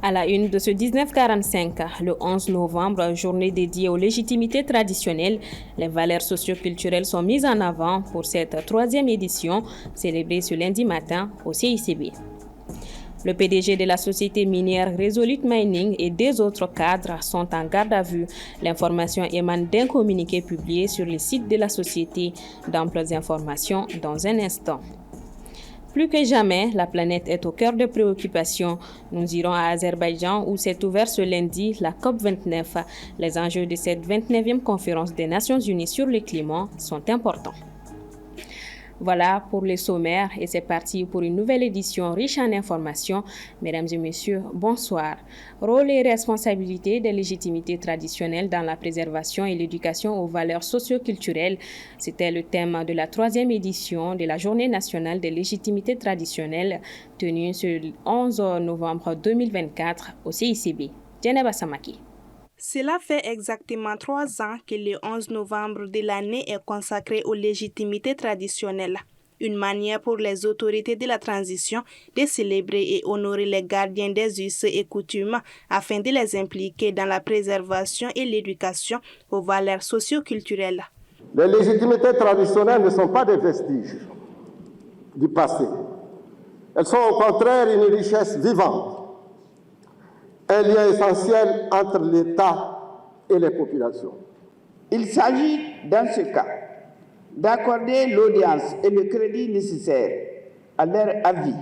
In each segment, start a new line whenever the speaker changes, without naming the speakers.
À la une de ce 1945, le 11 novembre, journée dédiée aux légitimités traditionnelles, les valeurs socioculturelles sont mises en avant pour cette troisième édition, célébrée ce lundi matin au CICB. Le PDG de la société minière Resolute Mining et deux autres cadres sont en garde à vue. L'information émane d'un communiqué publié sur le site de la société. D'amples informations dans un instant. Plus que jamais, la planète est au cœur de préoccupations. Nous irons à Azerbaïdjan où s'est ouvert ce lundi la COP29. Les enjeux de cette 29e conférence des Nations Unies sur le climat sont importants. Voilà pour les sommaires et c'est parti pour une nouvelle édition riche en informations. Mesdames et messieurs, bonsoir. Rôle et responsabilité des légitimités traditionnelles dans la préservation et l'éducation aux valeurs socio-culturelles. C'était le thème de la troisième édition de la Journée nationale des légitimités traditionnelles tenue ce 11 novembre 2024 au CICB. Djeneba Samaki.
Cela fait exactement 3 ans que le 11 novembre de l'année est consacré aux légitimités traditionnelles, une manière pour les autorités de la transition de célébrer et honorer les gardiens des us et coutumes afin de les impliquer dans la préservation et l'éducation aux valeurs socio-culturelles.
Les légitimités traditionnelles ne sont pas des vestiges du passé. Elles sont au contraire une richesse vivante. Un lien essentiel entre l'État et les populations.
Il s'agit, dans ce cas, d'accorder l'audience et le crédit nécessaires à leur avis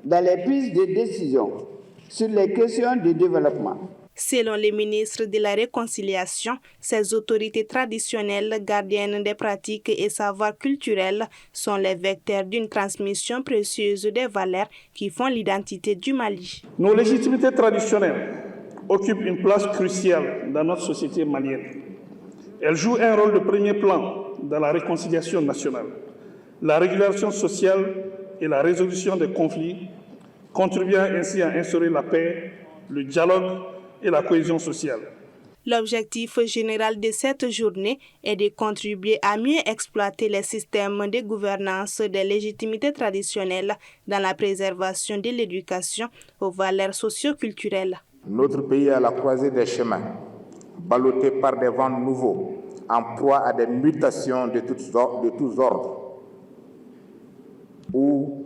dans les prises de décision sur les questions de développement.
Selon le ministre de la Réconciliation, ces autorités traditionnelles gardiennes des pratiques et savoirs culturels sont les vecteurs d'une transmission précieuse des valeurs qui font l'identité du Mali.
Nos légitimités traditionnelles occupent une place cruciale dans notre société malienne. Elles jouent un rôle de premier plan dans la réconciliation nationale, la régulation sociale et la résolution des conflits, contribuant ainsi à instaurer la paix, le dialogue et la cohésion sociale.
L'objectif général de cette journée est de contribuer à mieux exploiter les systèmes de gouvernance des légitimités traditionnelles dans la préservation de l'éducation aux valeurs socio-culturelles.
Notre pays est à la croisée des chemins, ballotté par des vents nouveaux, en proie à des mutations de tous ordres, où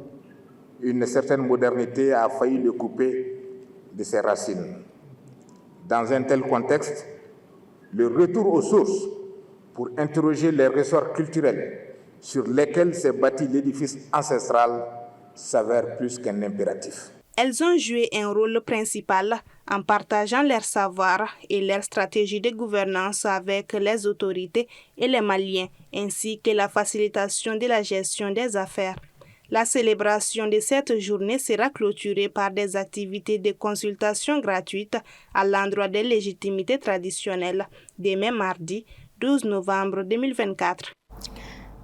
une certaine modernité a failli le couper de ses racines. Dans un tel contexte, le retour aux sources pour interroger les ressorts culturels sur lesquels s'est bâti l'édifice ancestral s'avère plus qu'un impératif.
Elles ont joué un rôle principal en partageant leur savoir et leur stratégie de gouvernance avec les autorités et les Maliens, ainsi que la facilitation de la gestion des affaires. La célébration de cette journée sera clôturée par des activités de consultation gratuites à l'endroit des légitimités traditionnelles, demain mardi 12 novembre 2024.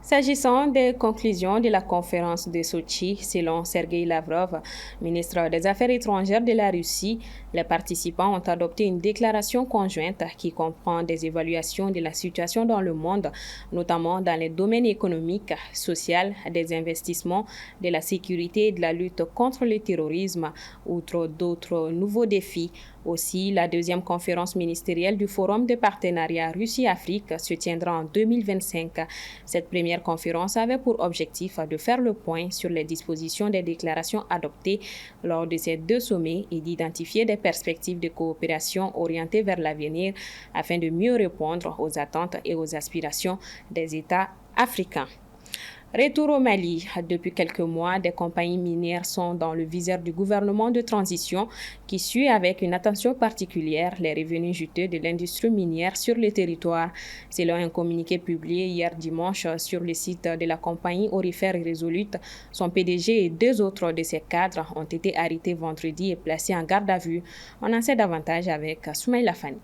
S'agissant des conclusions de la conférence de Sochi, selon Sergei Lavrov, ministre des Affaires étrangères de la Russie, les participants ont adopté une déclaration conjointe qui comprend des évaluations de la situation dans le monde, notamment dans les domaines économiques, sociaux, des investissements, de la sécurité et de la lutte contre le terrorisme, outre d'autres nouveaux défis. Aussi, la deuxième conférence ministérielle du Forum de partenariat Russie-Afrique se tiendra en 2025. Cette première conférence avait pour objectif de faire le point sur les dispositions des déclarations adoptées lors de ces deux sommets et d'identifier des perspectives de coopération orientées vers l'avenir afin de mieux répondre aux attentes et aux aspirations des États africains. Retour au Mali. Depuis quelques mois, des compagnies minières sont dans le viseur du gouvernement de transition qui suit avec une attention particulière les revenus juteux de l'industrie minière sur le territoire. Selon un communiqué publié hier dimanche sur le site de la compagnie Aurifère Resolute, son PDG et deux autres de ses cadres ont été arrêtés vendredi et placés en garde à vue. On en sait davantage avec Soumaïla Fani.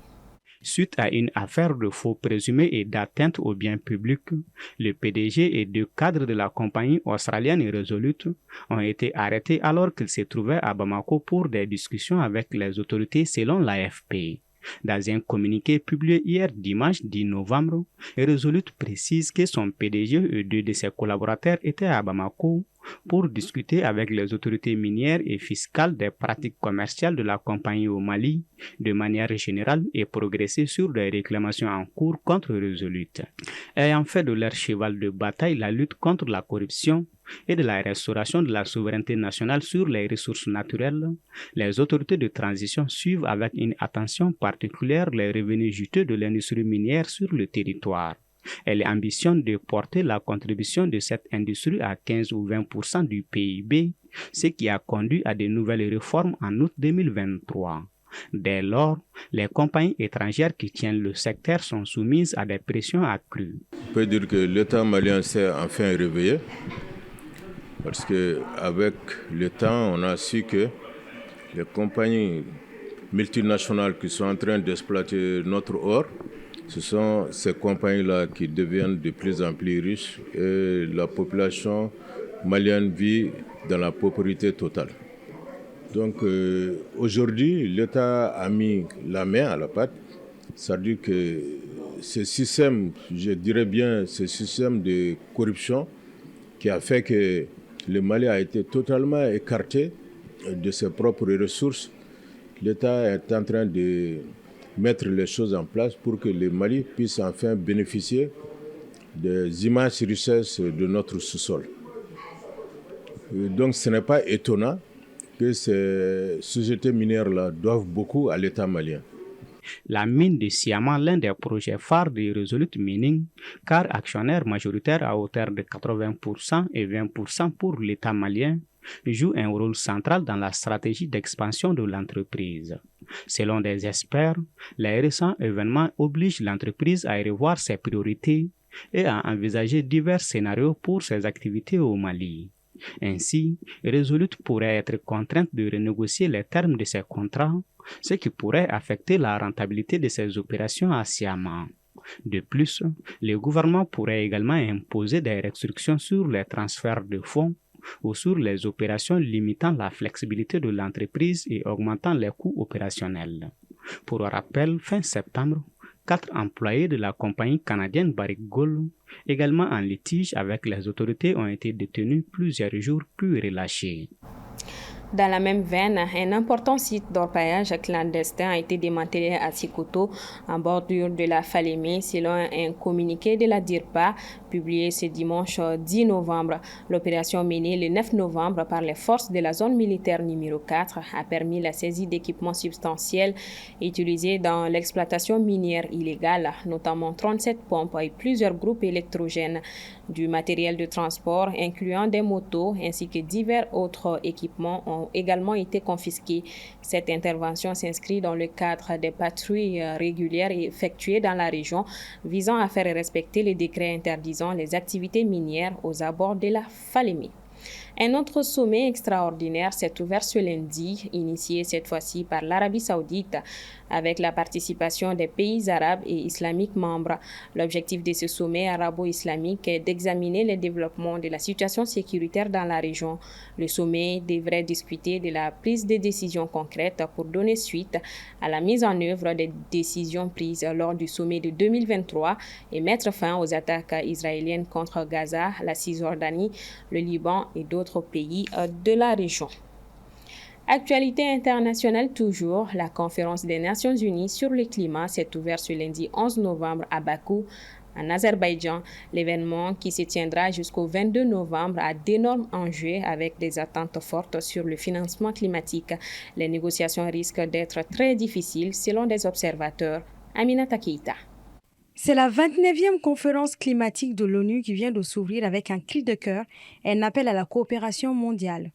Suite à une affaire de faux présumés et d'atteinte aux biens publics, le PDG et deux cadres de la compagnie australienne Resolute ont été arrêtés alors qu'ils se trouvaient à Bamako pour des discussions avec les autorités selon l'AFP. Dans un communiqué publié hier dimanche 10 novembre, Resolute précise que son PDG et deux de ses collaborateurs étaient à Bamako pour discuter avec les autorités minières et fiscales des pratiques commerciales de la compagnie au Mali de manière générale et progresser sur les réclamations en cours contre Resolute. Ayant fait de leur cheval de bataille la lutte contre la corruption et de la restauration de la souveraineté nationale sur les ressources naturelles, les autorités de transition suivent avec une attention particulière les revenus juteux de l'industrie minière sur le territoire. Elle ambitionne de porter la contribution de cette industrie à 15 ou 20% du PIB, ce qui a conduit à de nouvelles réformes en août 2023. Dès lors, les compagnies étrangères qui tiennent le secteur sont soumises à des pressions accrues.
On peut dire que l'État malien s'est enfin réveillé, parce qu'avec le temps, on a su que les compagnies multinationales qui sont en train d'exploiter notre or, ce sont ces compagnies-là qui deviennent de plus en plus riches et la population malienne vit dans la pauvreté totale. Donc aujourd'hui, l'État a mis la main à la pâte. Ça veut dire que ce système, je dirais bien, ce système de corruption qui a fait que le Mali a été totalement écarté de ses propres ressources. L'État est en train de mettre les choses en place pour que le Mali puisse enfin bénéficier des immenses richesses de notre sous-sol. Donc ce n'est pas étonnant que ces sociétés minières-là doivent beaucoup à l'État malien.
La mine de Siama, l'un des projets phares de Resolute Mining, car actionnaire majoritaire à hauteur de 80% et 20% pour l'État malien, joue un rôle central dans la stratégie d'expansion de l'entreprise. Selon des experts, les récents événements obligent l'entreprise à revoir ses priorités et à envisager divers scénarios pour ses activités au Mali. Ainsi, Resolute pourrait être contrainte de renégocier les termes de ses contrats, ce qui pourrait affecter la rentabilité de ses opérations à Siama. De plus, le gouvernement pourrait également imposer des restrictions sur les transferts de fonds ou sur les opérations limitant la flexibilité de l'entreprise et augmentant les coûts opérationnels. Pour rappel, fin septembre, 4 employés de la compagnie canadienne Barrick Gold, également en litige avec les autorités, ont été détenus plusieurs jours puis relâchés.
Dans la même veine, un important site d'orpaillage clandestin a été démantelé à Sikoto, en bordure de la Falémé, selon un communiqué de la DIRPA publié ce dimanche 10 novembre. L'opération menée le 9 novembre par les forces de la zone militaire numéro 4 a permis la saisie d'équipements substantiels utilisés dans l'exploitation minière illégale, notamment 37 pompes et plusieurs groupes électrogènes, du matériel de transport, incluant des motos, ainsi que divers autres équipements ont également été confisqués. Cette intervention s'inscrit dans le cadre des patrouilles régulières effectuées dans la région visant à faire respecter les décrets interdisant les activités minières aux abords de la Falémé. Un autre sommet extraordinaire s'est ouvert ce lundi, initié cette fois-ci par l'Arabie saoudite, avec la participation des pays arabes et islamiques membres. L'objectif de ce sommet arabo-islamique est d'examiner le développement de la situation sécuritaire dans la région. Le sommet devrait discuter de la prise de décisions concrètes pour donner suite à la mise en œuvre des décisions prises lors du sommet de 2023 et mettre fin aux attaques israéliennes contre Gaza, la Cisjordanie, le Liban et d'autres pays de la région. Actualité internationale toujours, la conférence des Nations Unies sur le climat s'est ouverte ce lundi 11 novembre à Bakou, en Azerbaïdjan. L'événement qui se tiendra jusqu'au 22 novembre a d'énormes enjeux avec des attentes fortes sur le financement climatique. Les négociations risquent d'être très difficiles selon des observateurs. Aminata Keïta.
C'est la 29e conférence climatique de l'ONU qui vient de s'ouvrir avec un cri de cœur et un appel à la coopération mondiale.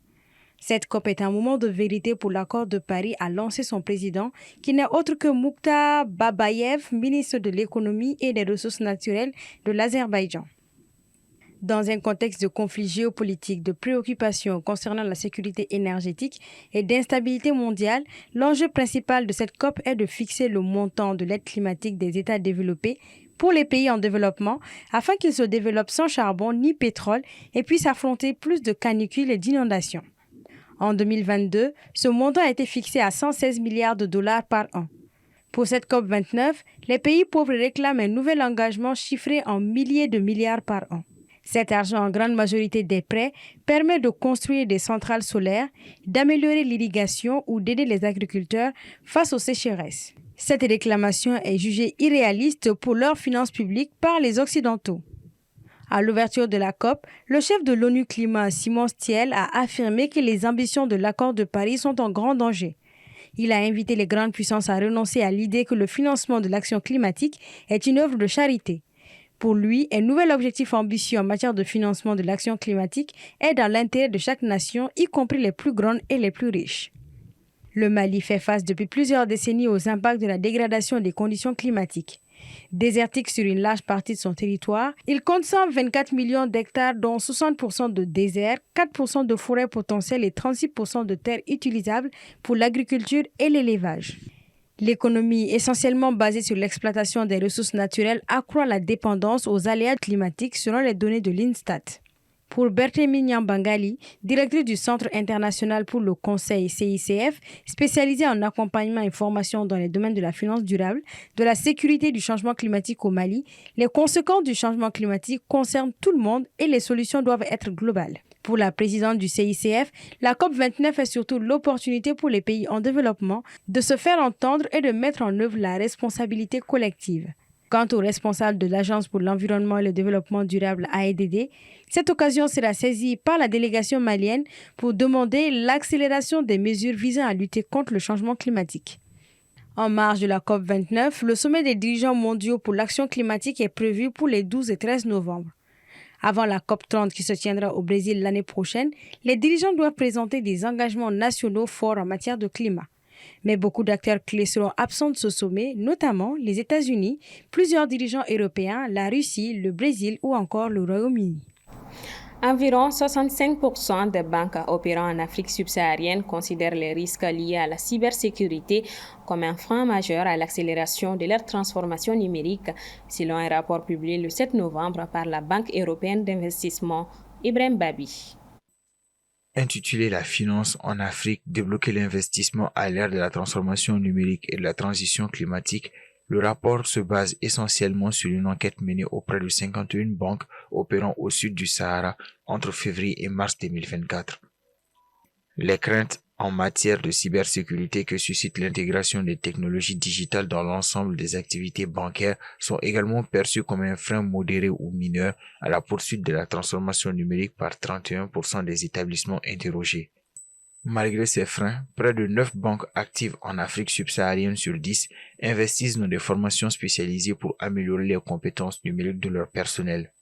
Cette COP est un moment de vérité pour l'accord de Paris, a lancé son président, qui n'est autre que Mukhtar Babayev, ministre de l'économie et des ressources naturelles de l'Azerbaïdjan. Dans un contexte de conflits géopolitiques, de préoccupations concernant la sécurité énergétique et d'instabilité mondiale, l'enjeu principal de cette COP est de fixer le montant de l'aide climatique des États développés pour les pays en développement afin qu'ils se développent sans charbon ni pétrole et puissent affronter plus de canicules et d'inondations. En 2022, ce montant a été fixé à 116 milliards de dollars par an. Pour cette COP29, les pays pauvres réclament un nouvel engagement chiffré en milliers de milliards par an. Cet argent, en grande majorité des prêts, permet de construire des centrales solaires, d'améliorer l'irrigation ou d'aider les agriculteurs face aux sécheresses. Cette réclamation est jugée irréaliste pour leurs finances publiques par les Occidentaux. À l'ouverture de la COP, le chef de l'ONU Climat, Simon Stiell, a affirmé que les ambitions de l'accord de Paris sont en grand danger. Il a invité les grandes puissances à renoncer à l'idée que le financement de l'action climatique est une œuvre de charité. Pour lui, un nouvel objectif ambitieux en matière de financement de l'action climatique est dans l'intérêt de chaque nation, y compris les plus grandes et les plus riches. Le Mali fait face depuis plusieurs décennies aux impacts de la dégradation des conditions climatiques. Désertique sur une large partie de son territoire, il compte 124 millions d'hectares dont 60% de désert, 4% de forêts potentielles et 36% de terres utilisables pour l'agriculture et l'élevage. L'économie, essentiellement basée sur l'exploitation des ressources naturelles, accroît la dépendance aux aléas climatiques selon les données de l'Instat. Pour Berthélemy Nyambangali, directrice du Centre international pour le conseil CICF, spécialisé en accompagnement et formation dans les domaines de la finance durable, de la sécurité et du changement climatique au Mali, les conséquences du changement climatique concernent tout le monde et les solutions doivent être globales. Pour la présidente du CICF, la COP29 est surtout l'opportunité pour les pays en développement de se faire entendre et de mettre en œuvre la responsabilité collective. Quant aux responsables de l'Agence pour l'environnement et le développement durable AEDD, cette occasion sera saisie par la délégation malienne pour demander l'accélération des mesures visant à lutter contre le changement climatique. En marge de la COP29, le sommet des dirigeants mondiaux pour l'action climatique est prévu pour les 12 et 13 novembre. Avant la COP30 qui se tiendra au Brésil l'année prochaine, les dirigeants doivent présenter des engagements nationaux forts en matière de climat. Mais beaucoup d'acteurs clés seront absents de ce sommet, notamment les États-Unis, plusieurs dirigeants européens, la Russie, le Brésil ou encore le Royaume-Uni.
Environ 65% des banques opérant en Afrique subsaharienne considèrent les risques liés à la cybersécurité comme un frein majeur à l'accélération de leur transformation numérique, selon un rapport publié le 7 novembre par la Banque européenne d'investissement. Ibrahim Babi.
Intitulé La finance en Afrique, débloquer l'investissement à l'ère de la transformation numérique et de la transition climatique, le rapport se base essentiellement sur une enquête menée auprès de 51 banques opérant au sud du Sahara entre février et mars 2024. Les craintes en matière de cybersécurité que suscite l'intégration des technologies digitales dans l'ensemble des activités bancaires sont également perçues comme un frein modéré ou mineur à la poursuite de la transformation numérique par 31% des établissements interrogés. Malgré ces freins, près de 9 banques actives en Afrique subsaharienne sur 10 investissent dans des formations spécialisées pour améliorer les compétences numériques de leur personnel.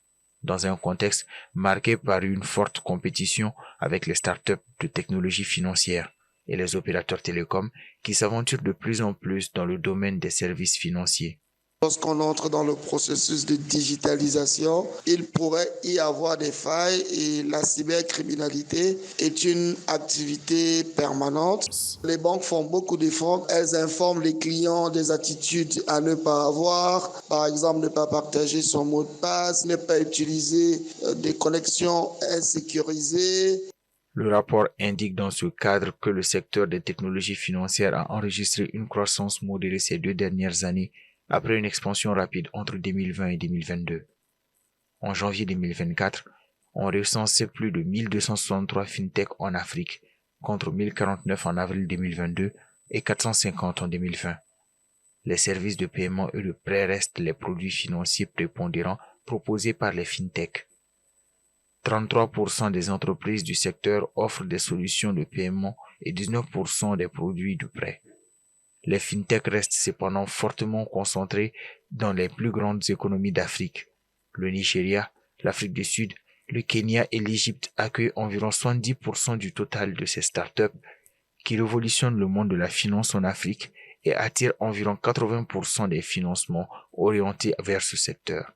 Dans un contexte marqué par une forte compétition avec les startups de technologie financière et les opérateurs télécoms qui s'aventurent de plus en plus dans le domaine des services financiers.
Lorsqu'on entre dans le processus de digitalisation, il pourrait y avoir des failles et la cybercriminalité est une activité permanente. Les banques font beaucoup d'efforts. Elles informent les clients des attitudes à ne pas avoir. Par exemple, ne pas partager son mot de passe, ne pas utiliser des connexions insécurisées.
Le rapport indique dans ce cadre que le secteur des technologies financières a enregistré une croissance modérée ces 2 dernières années, après une expansion rapide entre 2020 et 2022. En janvier 2024, on recensait plus de 1263 fintech en Afrique, contre 1049 en avril 2022 et 450 en 2020. Les services de paiement et de prêt restent les produits financiers prépondérants proposés par les fintech. 33% des entreprises du secteur offrent des solutions de paiement et 19% des produits de prêt. Les fintech restent cependant fortement concentrés dans les plus grandes économies d'Afrique. Le Nigeria, l'Afrique du Sud, le Kenya et l'Égypte accueillent environ 70% du total de ces startups qui révolutionnent le monde de la finance en Afrique et attirent environ 80% des financements orientés vers ce secteur.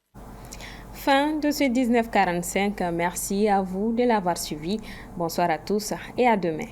Fin de ce 1945. Merci à vous de l'avoir suivi. Bonsoir à tous et à demain.